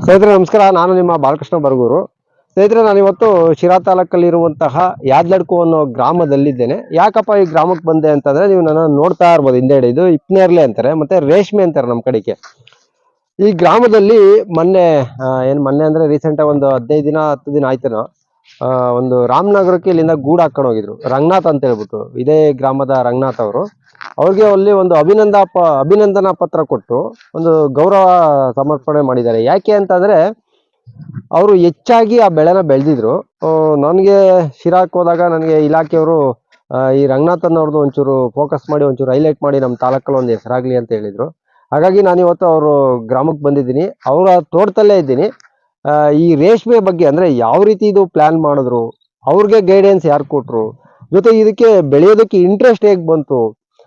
ಸ್ನೇಹಿತರೆ ನಮಸ್ಕಾರ, ನಾನು ನಿಮ್ಮ ಬಾಲಕೃಷ್ಣ ಬರಗೂರು. ಸ್ನೇಹಿತರೆ, ನಾನಿವತ್ತು ಶಿರಾ ತಾಲೂಕಲ್ಲಿರುವಂತಹ ಯಾದ್ಲಡ್ಕು ಅನ್ನೋ ಗ್ರಾಮದಲ್ಲಿದ್ದೇನೆ. ಯಾಕಪ್ಪ ಈ ಗ್ರಾಮಕ್ಕೆ ಬಂದೆ ಅಂತಂದ್ರೆ, ನೀವು ನನ್ನ ನೋಡ್ತಾ ಇರ್ಬೋದು ಹಿಂದೆಡೆ, ಇದು ಇಪ್ನೇರ್ಲೆ ಅಂತಾರೆ, ಮತ್ತೆ ರೇಷ್ಮೆ ಅಂತಾರೆ ನಮ್ಮ ಕಡೆಗೆ. ಈ ಗ್ರಾಮದಲ್ಲಿ ಮೊನ್ನೆ ಮೊನ್ನೆ ಅಂದ್ರೆ ರೀಸೆಂಟ್ ಆಗಿ ಒಂದು 15 ದಿನ 10 ದಿನ ಆಯ್ತೇನೋ, ಒಂದು ರಾಮನಗರಕ್ಕೆ ಇಲ್ಲಿಂದ ಗೂಡು ಹಾಕೊಂಡು ಹೋಗಿದ್ರು. ರಂಗನಾಥ್ ಅಂತ ಹೇಳ್ಬಿಟ್ಟು, ಇದೇ ಗ್ರಾಮದ ರಂಗನಾಥ್ ಅವರು. ಅವ್ರಿಗೆ ಅಲ್ಲಿ ಒಂದು ಅಭಿನಂದನಾ ಪತ್ರ ಕೊಟ್ಟು ಒಂದು ಗೌರವ ಸಮರ್ಪಣೆ ಮಾಡಿದ್ದಾರೆ. ಯಾಕೆ ಅಂತಂದ್ರೆ, ಅವರು ಹೆಚ್ಚಾಗಿ ಆ ಬೆಳೆನ ಬೆಳೆದಿದ್ರು. ನನಗೆ ಶಿರಾಕ್ ಹೋದಾಗ ನನಗೆ ಇಲಾಖೆಯವರು ಈ ರಂಗನಾಥ್ ಅನ್ನೋರ್ದು ಒಂಚೂರು ಫೋಕಸ್ ಮಾಡಿ ಒಂಚೂರು ಹೈಲೈಟ್ ಮಾಡಿ ನಮ್ಮ ತಾಲೂಕಲ್ಲಿ ಒಂದು ಹೆಸರಾಗ್ಲಿ ಅಂತ ಹೇಳಿದ್ರು. ಹಾಗಾಗಿ ನಾನಿವತ್ತು ಅವರು ಗ್ರಾಮಕ್ಕೆ ಬಂದಿದ್ದೀನಿ, ಅವರ ತೋಟದಲ್ಲೇ ಇದ್ದೀನಿ. ಈ ರೇಷ್ಮೆ ಬಗ್ಗೆ ಅಂದ್ರೆ ಯಾವ ರೀತಿ ಇದು ಪ್ಲಾನ್ ಮಾಡಿದ್ರು, ಅವ್ರಿಗೆ ಗೈಡೆನ್ಸ್ ಯಾರು ಕೊಟ್ರು, ಜೊತೆ ಇದಕ್ಕೆ ಬೆಳೆಯೋದಕ್ಕೆ ಇಂಟ್ರೆಸ್ಟ್ ಹೇಗೆ ಬಂತು,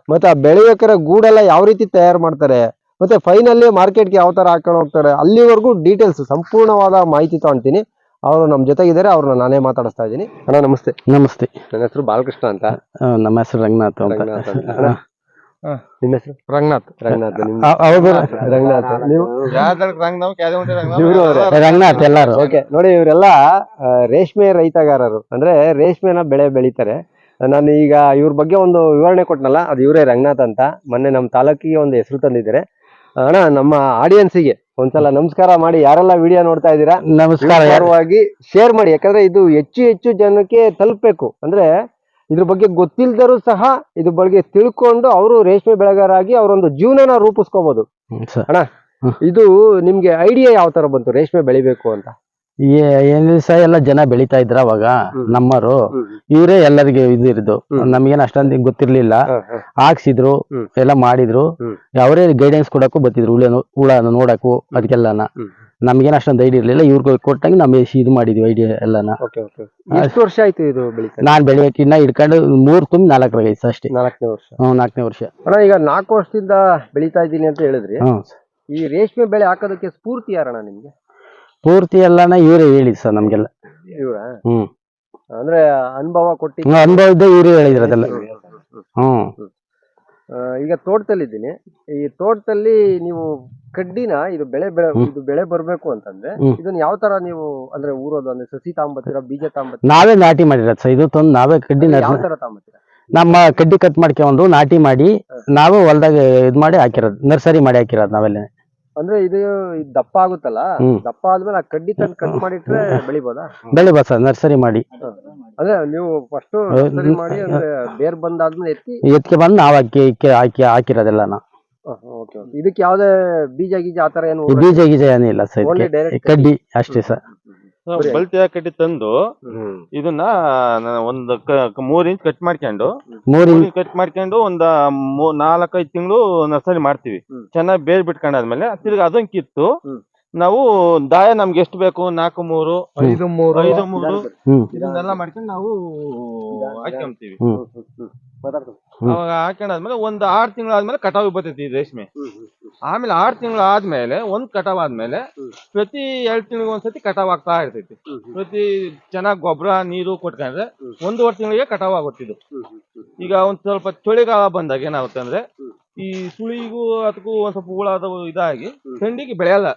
ಮತ್ತೆ ಆ ಬೆಳೆಯೋಕರ ಗೂಡೆಲ್ಲ ಯಾವ ರೀತಿ ತಯಾರು ಮಾಡ್ತಾರೆ, ಮತ್ತೆ ಫೈನಲಿ ಮಾರ್ಕೆಟ್ಗೆ ಯಾವ ತರ ಹಾಕೊಂಡು ಹೋಗ್ತಾರೆ, ಅಲ್ಲಿವರೆಗೂ ಡೀಟೇಲ್ಸ್ ಸಂಪೂರ್ಣವಾದ ಮಾಹಿತಿ ತಗೊಳ್ತೀನಿ. ಅವರು ನಮ್ಮ ಜೊತೆಗಿದ್ದಾರೆ, ಅವ್ರನ್ನ ನಾನೇ ಮಾತಾಡಿಸ್ತಾ ಇದ್ದೀನಿ. ಅಣ್ಣ ನಮಸ್ತೆ. ನಮಸ್ತೆ. ನನ್ನ ಹೆಸರು ಬಾಲಕೃಷ್ಣ ಅಂತ. ನಮ್ಮ ಹೆಸರು ರಂಗನಾಥ್ ಅಂತ. ನಿಮ್ಮ ಹೆಸರು? ರಂಗನಾಥ್. ರಂಗನಾಥ್ ಎಲ್ಲಾರು. ಓಕೆ, ನೋಡಿ ಇವರೆಲ್ಲ ರೇಷ್ಮೆ ರೈತಗಾರರು, ಅಂದ್ರೆ ರೇಷ್ಮೆನ ಬೆಳೆ ಬೆಳಿತಾರೆ. ನಾನು ಈಗ ಇವ್ರ ಬಗ್ಗೆ ಒಂದು ವಿವರಣೆ ಕೊಟ್ಟನಲ್ಲ, ಅದು ಇವರೇ ರಂಗನಾಥ್ ಅಂತ. ಮೊನ್ನೆ ನಮ್ಮ ತಾಲೂಕಿಗೆ ಒಂದು ಹೆಸರು ತಂದಿದ್ದಾರೆ. ಅಣ್ಣ, ನಮ್ಮ ಆಡಿಯನ್ಸಿಗೆ ಒಂದ್ಸಲ ನಮಸ್ಕಾರ ಮಾಡಿ. ಯಾರೆಲ್ಲ ವಿಡಿಯೋ ನೋಡ್ತಾ ಇದ್ದೀರಾ, ನಮಸ್ಕಾರವಾಗಿ ಶೇರ್ ಮಾಡಿ, ಯಾಕಂದ್ರೆ ಇದು ಹೆಚ್ಚು ಹೆಚ್ಚು ಜನಕ್ಕೆ ತಲುಪಬೇಕು. ಅಂದ್ರೆ ಇದ್ರ ಬಗ್ಗೆ ಗೊತ್ತಿಲ್ದರೂ ಸಹ ಇದ್ರ ಬಗ್ಗೆ ತಿಳ್ಕೊಂಡು ಅವರು ರೇಷ್ಮೆ ಬೆಳೆಗಾರಾಗಿ ಅವರೊಂದು ಜೀವನನ ರೂಪಿಸ್ಕೋಬಹುದು. ಅಣ್ಣ, ಇದು ನಿಮ್ಗೆ ಐಡಿಯಾ ಯಾವ ತರ ಬಂತು ರೇಷ್ಮೆ ಬೆಳಿಬೇಕು ಅಂತ? ಏನಿಲ್ಲ ಸಹ, ಎಲ್ಲ ಜನ ಬೆಳಿತಾ ಇದ್ರ ಅವಾಗ. ನಮ್ಮರು ಇವರೇ ಎಲ್ಲರಿಗೆ ಇದಿರಿದ್ದು, ನಮ್ಗೇನ್ ಅಷ್ಟೊಂದು ಗೊತ್ತಿರ್ಲಿಲ್ಲ. ಹಾಕ್ಸಿದ್ರು, ಎಲ್ಲ ಮಾಡಿದ್ರು, ಅವರೇ ಗೈಡೆನ್ಸ್ ಕೊಡಕ್ಕೂ ಬರ್ತಿದ್ರು. ಹುಳನ ನೋಡಕ್ಕೂ ಅದಕ್ಕೆಲ್ಲನ ನಮ್ಗೇನ್ ಅಷ್ಟೊಂದು ಐಡಿಯಾ ಇರ್ಲಿಲ್ಲ. ಇವ್ರಿಗೆ ಕೊಟ್ಟಂಗೆ ನಮ್ ಇದು ಮಾಡಿದ್ವಿ ಐಡಿಯಾ ಎಲ್ಲನ. ಎಷ್ಟು ವರ್ಷ ಆಯ್ತು ಇದು ಬೆಳಿತಾ? ನಾನ್ ಬೆಳೆಯಕ್ಕೆ ಇನ್ನ ಹಿಡ್ಕೊಂಡು 3 ತುಂಬ 4 ಆಗೈತೆ ಅಷ್ಟೇ. 4ನೇ ವರ್ಷ. 4ನೇ ವರ್ಷ. ಅಣ್ಣ, ಈಗ 4 ವರ್ಷದಿಂದ ಬೆಳಿತಾ ಇದ್ದೀನಿ ಅಂತ ಹೇಳಿದ್ರಿ. ಈ ರೇಷ್ಮೆ ಬೆಳೆ ಹಾಕೋದಕ್ಕೆ ಸ್ಫೂರ್ತಿ ಯಾರಣ್ಣ ನಿಮ್ಗೆ? ಪೂರ್ತಿ ಎಲ್ಲಾನ ಇವರೇ ಹೇಳಿದ್ ಸರ್ ನಮ್ಗೆಲ್ಲ. ಅಂದ್ರೆ ಅನುಭವ ಕೊಟ್ಟಿ ಅನುಭವ ಇದ್ದ ಇವರೇ ಹೇಳಿದ್ರು ಅದೆಲ್ಲ. ಈಗ ತೋಟದಲ್ಲಿದ್ದೀನಿ. ಈ ತೋಟದಲ್ಲಿ ನೀವು ಕಡ್ಡಿನ ಇದು ಬೆಳೆ ಬರ್ಬೇಕು ಅಂತಂದ್ರೆ ಇದನ್ನ ಯಾವ ತರ ನೀವು ಅಂದ್ರೆ ಊರೋದು, ಅಂದ್ರೆ ಸಸಿ ತಾಂಬತ್ತೀರಾ, ಬೀಜ ತಾಂಬತ್ತೀರಾ? ನಾವೇ ನಾಟಿ ಮಾಡಿರೋದು ಸರ್. ಇದು ತಂದು ನಾವೇ ಕಡ್ಡಿ ಯಾವ ತರ ತಾಂಬತ್ತೀರಾ? ನಮ್ಮ ಕಡ್ಡಿ ಕಟ್ ಮಾಡ್ಕೊಂಡು ನಾಟಿ ಮಾಡಿ ನಾವೇ ಹೊಲ್ದಾಗ ಇದ್ ಮಾಡಿ ಹಾಕಿರೋದು, ನರ್ಸರಿ ಮಾಡಿ ಹಾಕಿರೋದು ನಾವೆಲ್ಲ. ಅಂದ್ರೆ ಇದು ದಪ್ಪ ಆಗುತ್ತಲ್ಲ, ದಪ್ಪ ಆದ್ಮೇಲೆ ಆ ಕಡ್ಡಿ ತಂದು ಕಟ್ ಮಾಡಿಟ್ರೆ ಬೆಳಿಬೋದಾ? ಬೆಳಿಬೋದು ಸರ್, ನರ್ಸರಿ ಮಾಡಿ. ಅಂದ್ರೆ ನೀವು ಫಸ್ಟ್ ನರ್ಸರಿ ಮಾಡಿ ಅಂದ್ರೆ ಬೇರ್ ಬಂದಾದ್ಮೇಲೆ ಎತ್ಕೆ ಬಂದು ನಾವು ಹಾಕಿರೋದೆಲ್ಲ. ಇದಕ್ಕೆ ಯಾವ್ದೇ ಬೀಜ ಗೀಜ ಆತರ ಏನು? ಬೀಜ ಗೀಜ ಏನಿಲ್ಲ ಸರ್, ಕಡ್ಡಿ ಅಷ್ಟೇ ಸರ್. ಬಲ್ತಿಯ ಕಡ್ಡಿ ತಂದು ಇದನ್ನ ಒಂದು 3 ಇಂಚ್ ಕಟ್ ಮಾಡ್ಕೊಂಡು 3 ಇಂಚ್ ಕಟ್ ಮಾಡ್ಕೊಂಡು ಒಂದ್ 4-5 ತಿಂಗಳು ನರ್ಸರಿ ಮಾಡ್ತೀವಿ. ಚೆನ್ನಾಗಿ ಬೇರ್ ಬಿಟ್ಕೊಂಡಾದ್ಮೇಲೆ ತಿರ್ಗಿ ಅದನ್ನ ಕಿತ್ತು ನಾವು ದಾಯ ನಮ್ಗೆ ಎಷ್ಟು ಬೇಕು 4-3, 5-3 ಇದನ್ನೆಲ್ಲ ಮಾಡ್ಕೊಂಡು ನಾವು ಹಾಕೊಂತೀವಿ. ಅವಾಗ ಹಾಕೊಂಡಾದ್ಮೇಲೆ ಒಂದ್ 6 ತಿಂಗಳು ಆದ್ಮೇಲೆ ಕಟಾವ್ ಬರ್ತೈತಿ ರೇಷ್ಮೆ. ಆಮೇಲೆ 6 ತಿಂಗಳು ಆದ್ಮೇಲೆ ಒಂದ್ ಕಟಾವ್ ಆದ್ಮೇಲೆ ಪ್ರತಿ 2 ತಿಂಗಳಿಗೆ ಒಂದ್ಸತಿ ಕಟಾವ್ ಆಗ್ತಾ ಇರ್ತೈತಿ. ಪ್ರತಿ ಚೆನ್ನಾಗ್ ಗೊಬ್ಬರ ನೀರು ಕೊಟ್ಕೊಂಡ್ರೆ 1.5 ತಿಂಗಳಿಗೆ ಕಟಾವ್ ಆಗುತ್ತಿದ್ದು. ಈಗ ಒಂದ್ ಸ್ವಲ್ಪ ಚಳಿಗಾಲ ಬಂದಾಗ ಏನಾಗುತ್ತೆ ಅಂದ್ರೆ ಈ ಸುಳಿಗೂ ಅದಕ್ಕೂ ಒಂದ್ ಸ್ವಲ್ಪ ಹುಳ ಇದಾಗಿ ಥಂಡಿಗೆ ಬೆಳೆಯಲ್ಲ.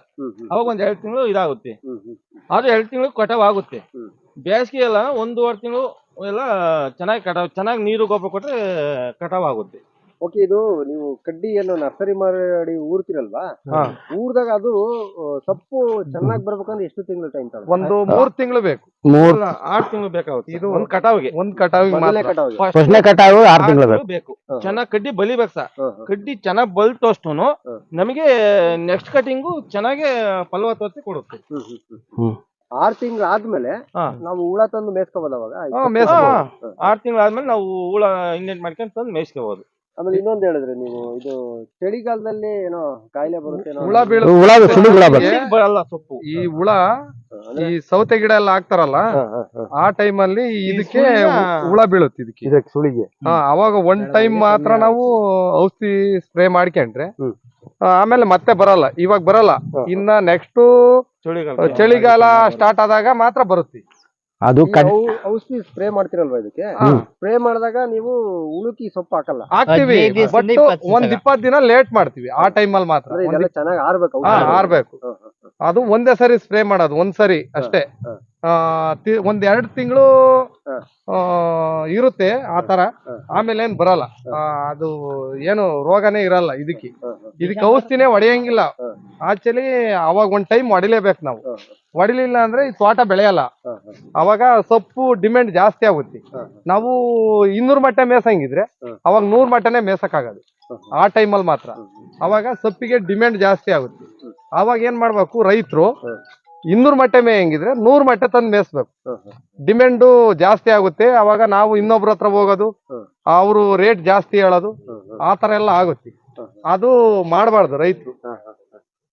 ಅವಾಗ ಒಂದ್ 2 ತಿಂಗಳು ಇದಾಗುತ್ತೆ. ಆದ್ರೆ 2 ತಿಂಗಳು ಕಟಾವ್ ಆಗುತ್ತೆ. ಬೇಸಿಗೆ ಎಲ್ಲ 1.5 ತಿಂಗಳು ಎಲ್ಲ ಚೆನ್ನಾಗಿ ನೀರು ಗೊಬ್ಬರ ಕೊಟ್ರೆ ಕಟಾವ್ ಆಗುತ್ತೆ. ಓಕೆ, ಇದು ನೀವು ಕಡ್ಡಿ ಏನು ನರ್ಸರಿ ಮಾಡಿ ಊರ್ತಿರಲ್ವಾ, ಊರ್ದಾಗ ಅದು ಸೊಪ್ಪು ಚೆನ್ನಾಗಿ ಬರ್ಬೇಕಂದ್ರೆ ಎಷ್ಟು ತಿಂಗಳು ಟೈಮ್ ತಗೊಂಡು? ಒಂದು 3 ತಿಂಗಳು ಬೇಕು. 6 ತಿಂಗಳು ಬೇಕಾಗುತ್ತೆ. ಇದು ಒಂದ್ ಕಟಾವಿಗೆ ಫಸ್ಟ್ನೇ ಕಟಾವು 6 ತಿಂಗಳು ಬೇಕು. ಚೆನ್ನಾಗಿ ಕಡ್ಡಿ ಬಲಿಬೇಕು ಸರ್. ಕಡ್ಡಿ ಚೆನ್ನಾಗಿ ಬಲ್ತಷ್ಟು ನಮಗೆ ನೆಕ್ಸ್ಟ್ ಕಟಿಂಗು ಚೆನ್ನಾಗಿ ಫಲವತ್ತತೆ ಕೊಡುತ್ತೆ. 6 ತಿಂಗಳು ಆದ್ಮೇಲೆ ನಾವು ಹುಳ ತಂದು ಮೇಯಿಸ್ಕೋಬಹುದು. ಅವಾಗ 6 ತಿಂಗಳು ಆದ್ಮೇಲೆ ನಾವು ಹುಳ ಇಂಡೆಂಟ್ ಮಾಡ್ಕೊಂಡು ತಂದು ಮೇಯಿಸ್ಕೋಬಹುದು. ಆಮೇಲೆ ಇನ್ನೊಂದು ಹೇಳಿದ್ರೆ ನೀವು, ಇದು ಚಳಿಗಾಲದಲ್ಲಿ ಏನೋ ಕಾಯಿಲೆ ಬರುತ್ತೆ, ಬರಲ್ಲ ಸೊಪ್ಪು. ಈ ಹುಳ ಈ ಸೌತೆ ಗಿಡ ಎಲ್ಲ ಹಾಕ್ತಾರಲ್ಲ, ಆ ಟೈಮ್ ಅಲ್ಲಿ ಇದಕ್ಕೆ ಹುಳ ಬೀಳುತ್ತೆ ಇದಕ್ಕೆ ಸುಳಿಗೆ. ಅವಾಗ 1 ಟೈಮ್ ಮಾತ್ರ ನಾವು ಔಷಧಿ ಸ್ಪ್ರೇ ಮಾಡ್ಕೊಂಡ್ರೆ ಆಮೇಲೆ ಮತ್ತೆ ಬರಲ್ಲ. ಇವಾಗ ಬರಲ್ಲ, ಇನ್ನ ನೆಕ್ಸ್ಟ್ ಚಳಿಗಾಲ ಸ್ಟಾರ್ಟ್ ಆದಾಗ ಮಾತ್ರ ಬರುತ್ತೆ. ಅದು ಔಷಧಿ ಸ್ಪ್ರೇ ಮಾಡ್ತಿರಲ್ವಾ ಇದಕ್ಕೆ? ಸ್ಪ್ರೇ ಮಾಡಿದಾಗ ನೀವು ಉಳುಕಿ ಸೊಪ್ಪು ಹಾಕ್ತಿವಿ, ಬಟ್ ಒಂದ್ 20 ದಿನ ಲೇಟ್ ಮಾಡ್ತೀವಿ. ಆ ಟೈಮ್ ಅಲ್ಲಿ ಮಾತ್ರ ಚೆನ್ನಾಗಿ ಆರ್ಬೇಕು. ಅದು ಒಂದೇ ಸರಿ ಸ್ಪ್ರೇ ಮಾಡೋದು, ಒಂದ್ ಸರಿ ಅಷ್ಟೇ. ಒಂದ್ 2 ತಿಂಗಳು ಇರುತ್ತೆ ಆ ತರ, ಆಮೇಲೆ ಏನ್ ಬರಲ್ಲ. ಅದು ಏನು ರೋಗನೇ ಇರಲ್ಲ ಇದಕ್ಕೆ ಔಷಧಿನೇ ಹೊಡೆಯಂಗಿಲ್ಲ. ಆಕ್ಚುಲಿ ಅವಾಗ ಒಂದ್ ಟೈಮ್ ಹೊಡಿಲೇಬೇಕು ನಾವು. ಹೊಡಿಲಿಲ್ಲ ಅಂದ್ರೆ ಈ ತೋಟ ಬೆಳೆಯಲ್ಲ. ಅವಾಗ ಸೊಪ್ಪು ಡಿಮ್ಯಾಂಡ್ ಜಾಸ್ತಿ ಆಗುತ್ತೆ. ನಾವು 200 ಮಟ್ಟ ಮೇಸಂಗಿದ್ರೆ ಅವಾಗ 100 ಮಟ್ಟನೇ ಮೇಸಕ್ಕಾಗದು ಆ ಟೈಮಲ್ಲಿ ಮಾತ್ರ. ಅವಾಗ ಸೊಪ್ಪಿಗೆ ಡಿಮ್ಯಾಂಡ್ ಜಾಸ್ತಿ ಆಗುತ್ತೆ. ಅವಾಗ ಏನ್ ಮಾಡ್ಬೇಕು ರೈತರು, 200 ಮಟ್ಟ ಮೇಯಂಗಿದ್ರೆ 100 ಮಟ್ಟ ತಂದು ಮೇಯಿಸ್ಬೇಕು. ಡಿಮ್ಯಾಂಡು ಜಾಸ್ತಿ ಆಗುತ್ತೆ. ಅವಾಗ ನಾವು ಇನ್ನೊಬ್ರ ಹತ್ರ ಹೋಗೋದು, ಅವರು ರೇಟ್ ಜಾಸ್ತಿ ಹೇಳೋದು, ಆ ತರ ಎಲ್ಲ ಆಗುತ್ತೆ. ಅದು ಮಾಡಬಾರ್ದು ರೈತರು.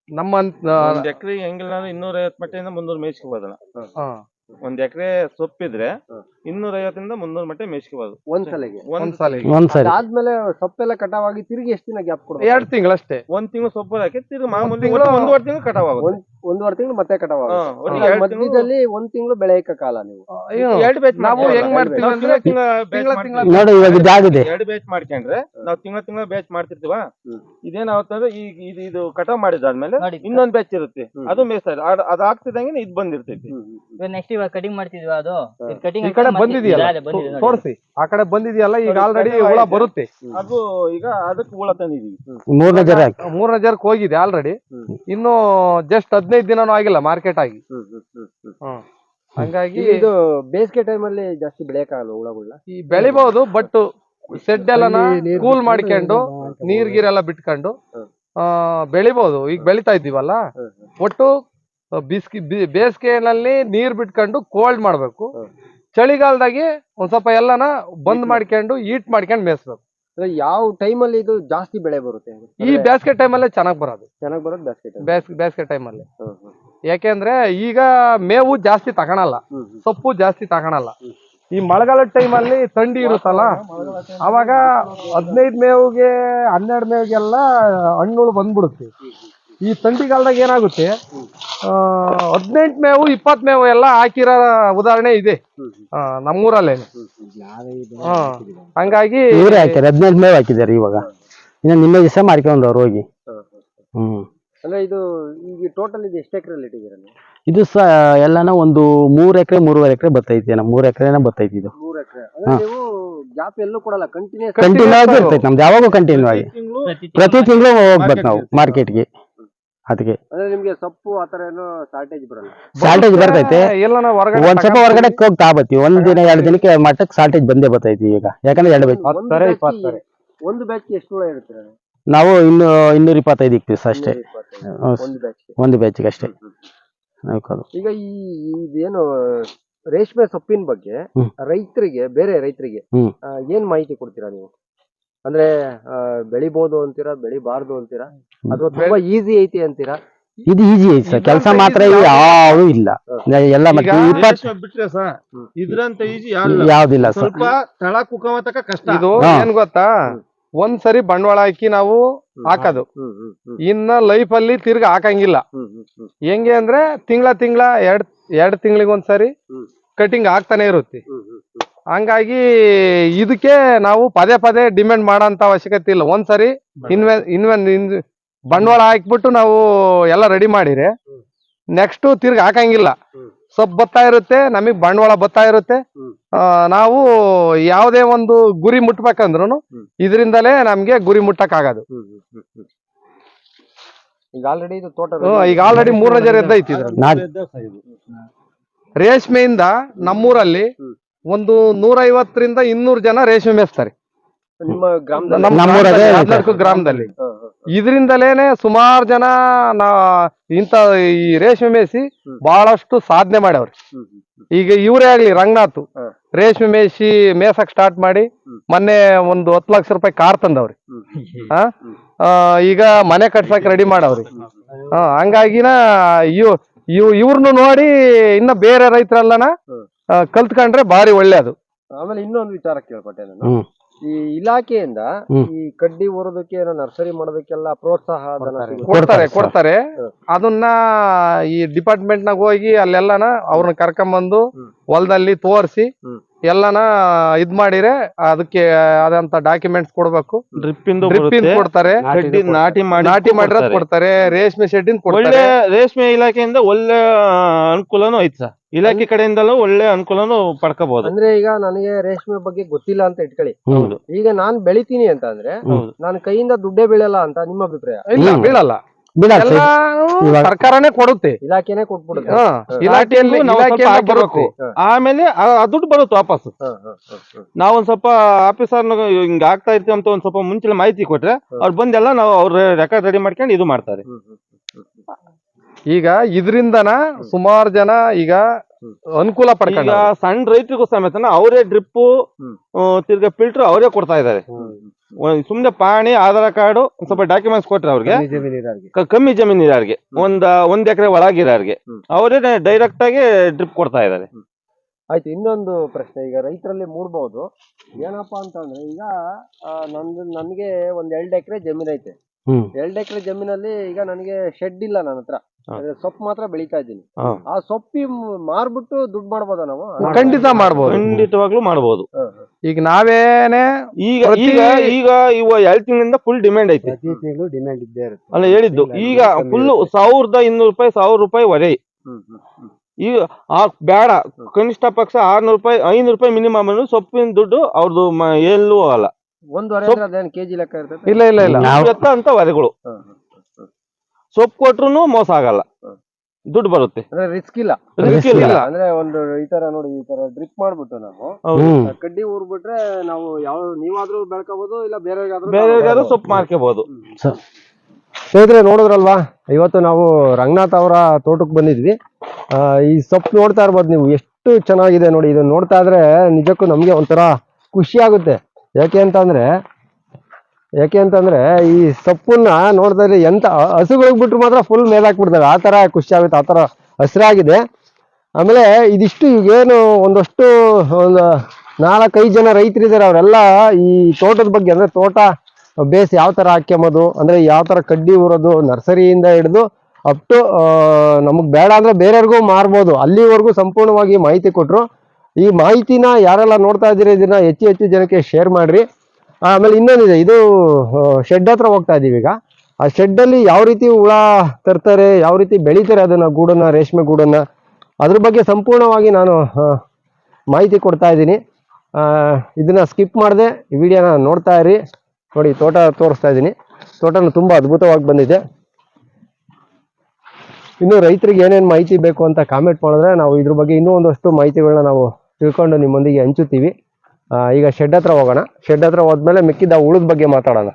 ನಮ್ಮ ಒಂದ್ ಎಕರೆ ಹೆಂಗಿಲ್ಲ ಅಂದ್ರೆ 250 ಮಟ್ಟದಿಂದ 300 ಮೇಯಿಸ್ಕೋಬೋದಲ್ಲ. ಒಂದ್ ಎಕರೆ ಸೊಪ್ಪಿದ್ರೆ 250 300 ಮಟ್ಟ ಮೇಯಿಸ್ಕೋಬಹುದು ಒಂದ್ಸಲ. ಆದ್ಮೇಲೆ ಸೊಪ್ಪೆಲ್ಲ ಕಟಾವಾಗಿ ತಿರುಗಿ ಎಷ್ಟು ದಿನ ಗ್ಯಾಪ್ ಕೊಡ್ಬೇಕು? 2 ತಿಂಗಳಷ್ಟೇ. 1 ತಿಂಗಳು ಸೊಪ್ಪು ಹಾಕಿ ತಿರುಗಿ ಮಾಮೂಲಿ 1.5 ತಿಂಗಳು ಕಟಾವ್ ಆಗುತ್ತೆ. 1.5 ತಿಂಗಳು ಮತ್ತೆ ಕಟಾವ್ ಒಟ್ಟಿಗೆ 2 ತಿಂಗಳು ಮಧ್ಯದಲ್ಲಿ 1 ತಿಂಗಳು ಬೆಳೆಯಕ ಕಾಲ ನೀವು ನಾವು ಹೆಂಗ್ ಮಾಡ್ತೀವಿ ಅಂದ್ರೆ ನೋಡಿ ಇವಾಗ ಇದಾಗಿದೆ. 2 ಬ್ಯಾಚ್ ಮಾಡ್ಕೊಂಡ್ರೆ ನಾವು ತಿಂಗಳ ಬ್ಯಾಚ್ ಮಾಡ್ತಿರ್ತೀವ. ಇದೇನಾಗುತ್ತಂದ್ರೆ ಈಗ ಇದು ಕಟಾವ್ ಮಾಡಿದಾದ್ಮೇಲೆ ಇನ್ನೊಂದ್ ಬ್ಯಾಚ್ ಇರುತ್ತೆ, ಅದು ಮೇಯ್ತಾ ಇದೆ. ಅದು ಆಗ್ತಿದಂಗೆ ಇದು ಬಂದಿರ್ತೈತಿ. ನೆಕ್ಸ್ಟ್ ಇವಾಗ ಕಟಿಂಗ್ ಮಾಡ್ತಿದ್ವಾ, ಅದು ಕಟಿಂಗ್ ಈ ಕಡೆ ಬಂದಿದೆಯಲ್ಲ ತೋರಿಸಿ, ಆ ಕಡೆ ಬಂದಿದೆಯಲ್ಲ ಈಗ ಆಲ್ರೆಡಿ ಹುಳ ಬರುತ್ತೆ. ಅದು ಈಗ ಅದಕ್ಕೆ ಹುಳ ತಂದಿದೀವಿ. 3ನೇ ಜರಕ್ಕೆ ಹೋಗಿದೆ ಆಲ್ರೆಡಿ. ಇನ್ನು ಜಸ್ಟ್ 15 ದಿನನೂ ಆಗಿಲ್ಲ ಮಾರ್ಕೆಟ್ ಆಗಿ. ಹಂಗಾಗಿ ಇದು ಬೇಸಿಗೆ ಟೈಮ್ ಅಲ್ಲಿ ಜಾಸ್ತಿ ಬೆಳೆಯಕ್ಕಾಗಲ್ಲ ಹುಳಗಳನ್ನ. ಈ ಬೆಳಿಬಹುದು, ಬಟ್ ಸೆಡ್ ಎಲ್ಲ ಕೂಲ್ ಮಾಡ್ಕೊಂಡು ನೀರ್ ಗೀರೆಲ್ಲ ಬಿಟ್ಕೊಂಡು ಬೆಳಿಬಹುದು. ಈಗ ಬೆಳಿತಾ ಇದ್ದೀವಲ್ಲ, ಒಟ್ಟು ಬೇಸಿಗೆನಲ್ಲಿ ನೀರ್ ಬಿಟ್ಕೊಂಡು ಕೋಲ್ಡ್ ಮಾಡ್ಬೇಕು. ಚಳಿಗಾಲದಾಗೆ ಒಂದ್ ಸ್ವಲ್ಪ ಎಲ್ಲಾನ ಬಂದ್ ಮಾಡ್ಕೊಂಡು ಹೀಟ್ ಮಾಡ್ಕೊಂಡು ಮೇಯಿಸ್ಬೇಕು. ಯಾವ ಟೈಮಲ್ಲಿ ಇದು ಜಾಸ್ತಿ ಬೆಳೆ ಬರುತ್ತೆ? ಈ ಬೇಸಿಗೆ ಟೈಮಲ್ಲೇ ಚೆನ್ನಾಗ್ ಬರೋದು ಬೇಸಿಗೆ ಟೈಮಲ್ಲಿ. ಯಾಕೆಂದ್ರೆ ಈಗ ಮೇವು ಜಾಸ್ತಿ ತಗೊಳಲ್ಲ, ಸೊಪ್ಪು ಜಾಸ್ತಿ ತಗೊಳಲ್ಲ. ಈ ಮಳೆಗಾಲದ ಟೈಮಲ್ಲಿ ಥಂಡಿ ಇರುತ್ತಲ್ಲ, ಅವಾಗ 15 ಮೇವಿಗೆ 12 ಮೇವಿಗೆಲ್ಲ ಹಣ್ಣುಗಳು ಬಂದ್ಬಿಡುತ್ತೆ. ಈ ಥಂಡಿಗಾಲದಾಗ ಏನಾಗುತ್ತೆ, 18 ಮೇವು 20 ಮೇವು ಎಲ್ಲ ಹಾಕಿರೋ ಉದಾಹರಣೆ ಇದೆ ನಮ್ಮೂರಲ್ಲೇ. ಹಂಗಾಗಿ ಇವರೇ ಹಾಕ್ಯಾರ 15 ಮೇವು ಹಾಕಿದಾರೆ. ಇವಾಗ ಇನ್ನು ನಿನ್ನೆ ದಿವಸ ಮಾಡ್ಕೊಂಡವ್ರು ಹೋಗಿ. ಅಂದ್ರೆ ಇದು ಈಗ ಟೋಟಲ್ ಇದು ಎಷ್ಟು ಎಕರೆ ಇಟ್ಟಿದ್ದೀರಾ ನೀವು? ಇದು ಎಲ್ಲಾನ ಒಂದು 3 ಎಕರೆ 3.5 ಎಕರೆ ಬರ್ತೈತಿ. 3 ಎಕರೆನ ಬರ್ತೈತಿ ಇದು. 3 ಎಕರೆ ಅಂದ್ರೆ ನೀವು ಗ್ಯಾಪ್ ಎಲ್ಲೂ ಕೊಡಲ್ಲ, ಕಂಟಿನ್ಯೂಸ್ ಆಗಿ ಇರ್ತೈತಿ ನಮ್ದು, ಯಾವಾಗೂ ಕಂಟಿನ್ಯೂ ಆಗಿ. ಪ್ರತಿ ತಿಂಗಳು ಹೋಗ್ಬೇಕು ನಾವು ಮಾರ್ಕೆಟ್ಗೆ. ಅದಕ್ಕೆ ಅಂದ್ರೆ ನಿಮ್ಗೆ ಸೊಪ್ಪು ಆತರ ಏನೋ ಶಾರ್ಟೇಜ್ ಬರಲ್ಲ? ಶಾರ್ಟೇಜ್ ಬರ್ತೈತೆ. ಒಂದ್ ಸ್ವಲ್ಪ ಹೊರಗಡೆ ಹೋಗ್ತಾ ಬತ್ತೀವಿ. 1 ದಿನ 2 ದಿನಕ್ಕೆ ಮಟ್ಟಕ್ಕೆ ಶಾರ್ಟೇಜ್ ಬಂದೇ ಬರ್ತೈತಿ ಈಗ. ಯಾಕಂದ್ರೆ 2 ಬ್ಯಾಚ್ ಒಂದು ಬ್ಯಾಚ್ ಎಷ್ಟು ಹುಳ ಇರ್ತೀರ? ನಾವು 225 ಇಕ್ತೀವಿ ಅಷ್ಟೇ, ಒಂದು ಬ್ಯಾಚ್ಗೆ ಅಷ್ಟೇ. ಈಗ ಇದೇನು ರೇಷ್ಮೆ ಸೊಪ್ಪಿನ ಬಗ್ಗೆ ಬೇರೆ ರೈತರಿಗೆ ಏನ್ ಮಾಹಿತಿ ಕೊಡ್ತೀರಾ ನೀವು? ಅಂದ್ರೆ ಬೆಳಿಬಹುದು ಅಂತೀರಾ, ಬೆಳಿಬಾರ್ದು ಅಂತೀರಾ, ಅಥವಾ ತುಂಬಾ ಈಸಿ ಐತಿ ಅಂತೀರಾ? ಇದು ಈಜಿ ಐತಿ ಸರ್, ಕೆಲಸ ಮಾತ್ರ ಯಾವು ಇಲ್ಲ. ಎಲ್ಲ ಬಿಟ್ರೆ ಸರ್ ಇದ್ರಂತ ಈಜಿ ಯಾವ್ದಿಲ್ಲ ಸರ್. ಸ್ವಲ್ಪ ತಳ ಕುಕ್ಕಮತಕ ಕಷ್ಟ. ಇದು ಏನ್ ಗೊತ್ತಾ, ಒಂದ್ಸರಿ ಬಂಡವಾಳ ಹಾಕಿ ನಾವು ಹಾಕೋದು, ಇನ್ನ ಲೈಫ್ ಅಲ್ಲಿ ತಿರ್ಗಿ ಹಾಕಂಗಿಲ್ಲ. ಹೆಂಗೆ ಅಂದ್ರೆ ತಿಂಗಳ 2 ತಿಂಗಳಿಗೆ ಒಂದ್ಸರಿ ಕಟಿಂಗ್ ಆಗ್ತಾನೆ ಇರುತ್ತೆ. ಹಂಗಾಗಿ ಇದಕ್ಕೆ ನಾವು ಪದೇ ಡಿಮ್ಯಾಂಡ್ ಮಾಡೋಂತ ಅವಶ್ಯಕತೆ ಇಲ್ಲ. ಒಂದ್ಸರಿ ಬಂಡವಾಳ ಹಾಕ್ಬಿಟ್ಟು ನಾವು ಎಲ್ಲ ರೆಡಿ ಮಾಡಿದ್ರೆ ನೆಕ್ಸ್ಟ್ ತಿರ್ಗಿ ಹಾಕಂಗಿಲ್ಲ. ಸೊಪ್ಪು ಬತ್ತಾ ಇರುತ್ತೆ, ನಮಗ್ ಬಂಡವಾಳ ಬತ್ತಾ ಇರುತ್ತೆ. ನಾವು ಯಾವುದೇ ಒಂದು ಗುರಿ ಮುಟ್ಬೇಕಂದ್ರು ಇದರಿಂದಲೇ ನಮ್ಗೆ ಗುರಿ ಮುಟ್ಟಕ್ ಆಗೋದು. ಈಗ ಆಲ್ರೆಡಿ ಇದು ತೋಟ ಈಗ ಆಲ್ರೆಡಿ 3ನೇ ಜರ ಎದ್ದೈತಿ. ರೇಷ್ಮೆಯಿಂದ ನಮ್ಮೂರಲ್ಲಿ ಒಂದು 150ರಿಂದ 200 ಜನ ರೇಷ್ಮೆ ಮೇಯಿಸ್ತಾರೆ ನಿಮ್ಮ ಗ್ರಾಮದಲ್ಲಿ. ಇದರಿಂದಲೇನೆ ಸುಮಾರು ಜನ ಇಂತ ಈ ರೇಷ್ಮೆ ಮೇಯಿಸಿ ಬಹಳಷ್ಟು ಸಾಧನೆ ಮಾಡ್ಯವ್ರಿ. ಈಗ ಇವರೇ ಆಗ್ಲಿ ರಂಗನಾಥ್ ರೇಷ್ಮೆ ಮೇಯ್ಸಕ್ ಸ್ಟಾರ್ಟ್ ಮಾಡಿ ಮೊನ್ನೆ ಒಂದು 10 ಲಕ್ಷ ರೂಪಾಯಿ ಕಾರ್ ತಂದವ್ರಿ. ಈಗ ಮನೆ ಕಟ್ಸಕ್ ರೆಡಿ ಮಾಡವ್ರಿ. ಹಂಗಾಗಿನ ಇವ್ರನ್ನು ನೋಡಿ ಇನ್ನ ಬೇರೆ ರೈತರೆಲ್ಲನ ಕಲ್ತ್ಕೊಂಡ್ರೆ ಬಾರಿ ಒಳ್ಳೇದು. ಆಮೇಲೆ ಇನ್ನೊಂದು ವಿಚಾರ ಕೇಳ್ಪಟ್ಟೆ ನಾನು, ಈ ಇಲಾಖೆಯಿಂದ ಈ ಕಡ್ಡಿ ಹೊರೋದಕ್ಕೆ ನರ್ಸರಿ ಮಾಡೋದಕ್ಕೆಲ್ಲ ಪ್ರೋತ್ಸಾಹ ಕೊಡ್ತಾರೆ. ಅದನ್ನ ಈ ಡಿಪಾರ್ಟ್ಮೆಂಟ್ ನಾಗ ಹೋಗಿ ಅಲ್ಲೆಲ್ಲನ ಅವ್ರನ್ನ ಕರ್ಕೊಂಬಂದು ಹೊಲದಲ್ಲಿ ತೋರಿಸಿ ಎಲ್ಲಾನ ಇದ್ ಮಾಡಿದ್ರೆ ಅದಕ್ಕೆ ಆದಂತ ಡಾಕ್ಯುಮೆಂಟ್ಸ್ ಕೊಡ್ಬೇಕು. ಡ್ರಿಪ್ ಇಂದ ಡ್ರಿಪ್ ಇನ್ ಕೊಡ್ತಾರೆ, ನಾಟಿ ಮಾಡಿರೋದ್ ಕೊಡ್ತಾರೆ, ರೇಷ್ಮೆ ಶೆಡ್ ಇನ್ ಒಳ್ಳೆ ಕೊಡ್ತಾರೆ. ರೇಷ್ಮೆ ಇಲಾಖೆಯಿಂದ ಒಳ್ಳೆ ಅನುಕೂಲನೂ ಐತಿ ಸರ್. ಇಲಾಖೆ ಕಡೆಯಿಂದಲೂ ಒಳ್ಳೆ ಅನುಕೂಲನೂ ಪಡ್ಕೋಬಹುದು. ಅಂದ್ರೆ ಈಗ ನನಗೆ ರೇಷ್ಮೆ ಬಗ್ಗೆ ಗೊತ್ತಿಲ್ಲ ಅಂತ ಇಟ್ಕೊಳ್ಳಿ, ಹೌದು. ಈಗ ನಾನ್ ಬೆಳಿತೀನಿ ಅಂತ ಅಂದ್ರೆ ಹೌದು. ನಾನು ಕೈಯಿಂದ ದುಡ್ಡೇ ಬೀಳಲ್ಲ ಅಂತ ನಿಮ್ಮ ಅಭಿಪ್ರಾಯ? ಇಲ್ಲ, ಬೀಳಲ್ಲ. ಬಿಡಲ್ಲ ಇವಾಗ ಸರ್ಕಾರನೇ ಕೊಡುತ್ತೆ. ಇಲಾಖೆನೆ ಕೊಟ್ಬಿಡುತ್ತೆ. ಇಲಾಖೆಯಲ್ಲಿ ನಾವು ಸ್ವಲ್ಪ ಇಲಾಖೆಯಿಂದ ಹಾಕಿರ್ಬೇಕು. ಬರುತ್ತೆ. ಆಮೇಲೆ ಆ ದುಡ್ಡು ಬರುತ್ತೆ ವಾಪಸ್. ನಾವೊಂದ್ ಸ್ವಲ್ಪ ಆಫೀಸರ್ ಹಿಂಗ ಆಗ್ತಾ ಇರ್ತೀವಿ ಅಂತ ಒಂದ್ ಸ್ವಲ್ಪ ಮುಂಚೆ ಮಾಹಿತಿ ಕೊಟ್ರೆ ಅವ್ರು ಬಂದೆಲ್ಲ ನಾವು ಅವ್ರ ರೆಕಾರ್ಡ್ ರೆಡಿ ಮಾಡ್ಕೊಂಡು ಇದು ಮಾಡ್ತಾರೆ. ಈಗ ಇದರಿಂದನ ಸುಮಾರು ಜನ ಈಗ ಅನುಕೂಲ ಈಗ ಪಡ್ಕೊಂಡ. ಸಣ್ಣ ರೈತರಿಗೂ ಸಮೇತ ಅವರೇ ಡ್ರಿಪ್ ತಿರ್ಗಾ ಫಿಲ್ಟರ್ ಅವರೇ ಕೊಡ್ತಾ ಇದ್ದಾರೆ. ಸುಮ್ನೆ ಪಾಣಿ, ಆಧಾರ್ ಕಾರ್ಡ್, ಸ್ವಲ್ಪ ಡಾಕ್ಯುಮೆಂಟ್ಸ್ ಕೊಟ್ರೆ ಅವ್ರಿಗೆ ಕಮ್ಮಿ ಜಮೀನು ಇರೋರಿಗೆ, ಒಂದ್ ಎಕರೆ ಒಳಗಿರೋರಿಗೆ ಅವರೇ ಡೈರೆಕ್ಟ್ ಆಗಿ ಡ್ರಿಪ್ ಕೊಡ್ತಾ ಇದ್ದಾರೆ. ಆಯ್ತು, ಇನ್ನೊಂದು ಪ್ರಶ್ನೆ ಈಗ ರೈತರಲ್ಲಿ ಮೂಡ್ಬೋದು, ಏನಪ್ಪಾ ಅಂತಂದ್ರೆ ಈಗ ನನ್ಗೆ ಒಂದ್ 2 ಎಕರೆ ಜಮೀನ್ ಐತೆ. 2 ಎಕರೆ ಜಮೀನಲ್ಲಿ ಈಗ ನನಗೆ ಶೆಡ್ ಇಲ್ಲ ನನ್ನ ಹತ್ರ, ಸೊಪ್ಪು ಮಾತ್ರ ಬೆಳಿತಾ ಇದ್ದೀನಿ. ಆ ಸೊಪ್ಪಿ ಮಾರ್ಬಿಟ್ಟು ದುಡ್ಡು ಮಾಡ್ಬೋದಾ ನಾವು? ಖಂಡಿತ ಮಾಡ್ಬೋದು, ಖಂಡಿತವಾಗ್ಲೂ ಮಾಡ್ಬೋದು. ಈಗ ನಾವೇನೆ ಈಗ ಈಗ ಈಗ ಇವ 2 ತಿಂಗಳಿಂದ ಫುಲ್ ಡಿಮ್ಯಾಂಡ್ ಐತಿ. ಡಿಮ್ಯಾಂಡ್ ಇದ್ದೇ ಇರುತ್ತೆ ಅಲ್ಲ ಹೇಳಿದ್ದು, ಈಗ ಫುಲ್ 1200 ರೂಪಾಯಿ 1000 ರೂಪಾಯಿ ವರೆ. ಈಗ ಬೇಡ, ಕನಿಷ್ಠ ಪಕ್ಷ 600 ರೂಪಾಯಿ 500 ರೂಪಾಯಿ ಮಿನಿಮಮ್ ಸೊಪ್ಪಿನ ದುಡ್ಡು ಅವ್ರದ್ದು ಎಲ್ಲೂ ಆಗಲ್ಲ. ಕೆಜಿ ಲೆಕ್ಕ ಇರ್ತದೆ? ಇಲ್ಲ ಇಲ್ಲ ಇಲ್ಲ, ಎತ್ತ ಅಂತ ವರೆಗಳು ಸೊಪ್ಪು ಕೊಟ್ರು ಮೋಸ ಆಗಲ್ಲ, ದುಡ್ಡು ಬರುತ್ತೆ. ಅಂದ್ರೆ ರಿಸ್ಕ್ ಇಲ್ಲ. ರಿಸ್ಕ್ ಇಲ್ಲ. ಅಂದ್ರೆ ಒಂದು ಈ ತರ ನೋಡಿ, ಈ ತರ ಡ್ರಿಪ್ ಮಾಡ್ಬಿಟ್ಟು ನಾವು ಕಡ್ಡಿ ಊರ್ಬಿಟ್ರೆ ನಾವು ನೀವಾದ್ರೂ ಬೆಳ್ಕೋಬಹುದು, ಇಲ್ಲ ಬೇರೆಯಾದ್ರೂ ಸೊಪ್ಪು ಮಾರ್ಕೋಬಹುದು. ಸ್ನೇಹಿತರೆ ನೋಡಿದ್ರಲ್ವಾ, ಇವತ್ತು ನಾವು ರಂಗನಾಥ್ ಅವರ ತೋಟಕ್ಕೆ ಬಂದಿದ್ವಿ. ಈ ಸೊಪ್ಪು ನೋಡ್ತಾ ಇರ್ಬೋದು ನೀವು, ಎಷ್ಟು ಚೆನ್ನಾಗಿದೆ ನೋಡಿ. ಇದನ್ನ ನೋಡ್ತಾ ಇದ್ರೆ ನಿಜಕ್ಕೂ ನಮ್ಗೆ ಒಂಥರ ಖುಷಿ ಆಗುತ್ತೆ. ಯಾಕೆ ಅಂತಂದ್ರೆ ಈ ಸೊಪ್ಪನ್ನ ನೋಡ್ತಾ ಇದ್ರೆ ಎಂತ ಹಸುಗಳಿಗೆ ಬಿಟ್ರು ಮಾತ್ರ ಫುಲ್ ಮೇಲಾಕ್ಬಿಡ್ತವೆ, ಆ ತರ ಖುಷಿ ಆಗುತ್ತೆ, ಆ ತರ ಹಸಿರಾಗಿದೆ. ಆಮೇಲೆ ಇದಿಷ್ಟು ಈಗೇನು ಒಂದು 4-5 ಜನ ರೈತರಿದ್ದಾರೆ, ಅವರೆಲ್ಲ ಈ ತೋಟದ ಬಗ್ಗೆ, ಅಂದ್ರೆ ತೋಟ ಬೇಸ್ ಯಾವ ತರ ಹಾಕ್ಯಂಬೋದು, ಅಂದ್ರೆ ಯಾವ ತರ ಕಡ್ಡಿ ಊರೋದು, ನರ್ಸರಿಯಿಂದ ಹಿಡಿದು ಅಪ್ ಟು ನಮಗ್ ಬೇಡ ಅಂದ್ರೆ ಬೇರೆಯವ್ರಿಗೂ ಮಾರ್ಬೋದು, ಅಲ್ಲಿವರೆಗೂ ಸಂಪೂರ್ಣವಾಗಿ ಮಾಹಿತಿ ಕೊಟ್ರು. ಈ ಮಾಹಿತಿನ ಯಾರೆಲ್ಲ ನೋಡ್ತಾ ಇದ್ದೀರಿ ಇದನ್ನ ಹೆಚ್ಚು ಜನಕ್ಕೆ ಶೇರ್ ಮಾಡ್ರಿ. ಆಮೇಲೆ ಇನ್ನೊಂದಿದೆ, ಇದು ಶೆಡ್ ಹತ್ರ ಹೋಗ್ತಾ ಇದೀವಿ. ಈಗ ಆ ಶೆಡ್ ಅಲ್ಲಿ ಯಾವ ರೀತಿ ಹುಳ ತರ್ತಾರೆ, ಯಾವ ರೀತಿ ಬೆಳಿತಾರೆ ಅದನ್ನ ಗೂಡನ್ನ, ರೇಷ್ಮೆ ಗೂಡನ್ನ, ಅದ್ರ ಬಗ್ಗೆ ಸಂಪೂರ್ಣವಾಗಿ ನಾನು ಮಾಹಿತಿ ಕೊಡ್ತಾ ಇದ್ದೀನಿ. ಇದನ್ನ ಸ್ಕಿಪ್ ಮಾಡದೆ ಈ ವಿಡಿಯೋನ ನೋಡ್ತಾ ಇರಿ. ನೋಡಿ, ತೋಟ ತೋರಿಸ್ತಾ ಇದ್ದೀನಿ. ತೋಟನು ತುಂಬಾ ಅದ್ಭುತವಾಗಿ ಬಂದಿದೆ. ಇನ್ನು ರೈತರಿಗೆ ಏನೇನು ಮಾಹಿತಿ ಬೇಕು ಅಂತ ಕಾಮೆಂಟ್ ಮಾಡಿದ್ರೆ ನಾವು ಇದ್ರ ಬಗ್ಗೆ ಇನ್ನೂ ಒಂದಷ್ಟು ಮಾಹಿತಿಗಳನ್ನ ನಾವು ತಿಳ್ಕೊಂಡು ನಿಮ್ಮೊಂದಿಗೆ ಹಂಚುತ್ತೀವಿ. ಈಗ ಶೆಡ್ ಹತ್ರ ಹೋಗೋಣ. ಶೆಡ್ ಹತ್ರ ಹೋದ್ಮೇಲೆ ಮಿಕ್ಕಿದ ಉಳಿದ ಬಗ್ಗೆ ಮಾತಾಡೋಣ.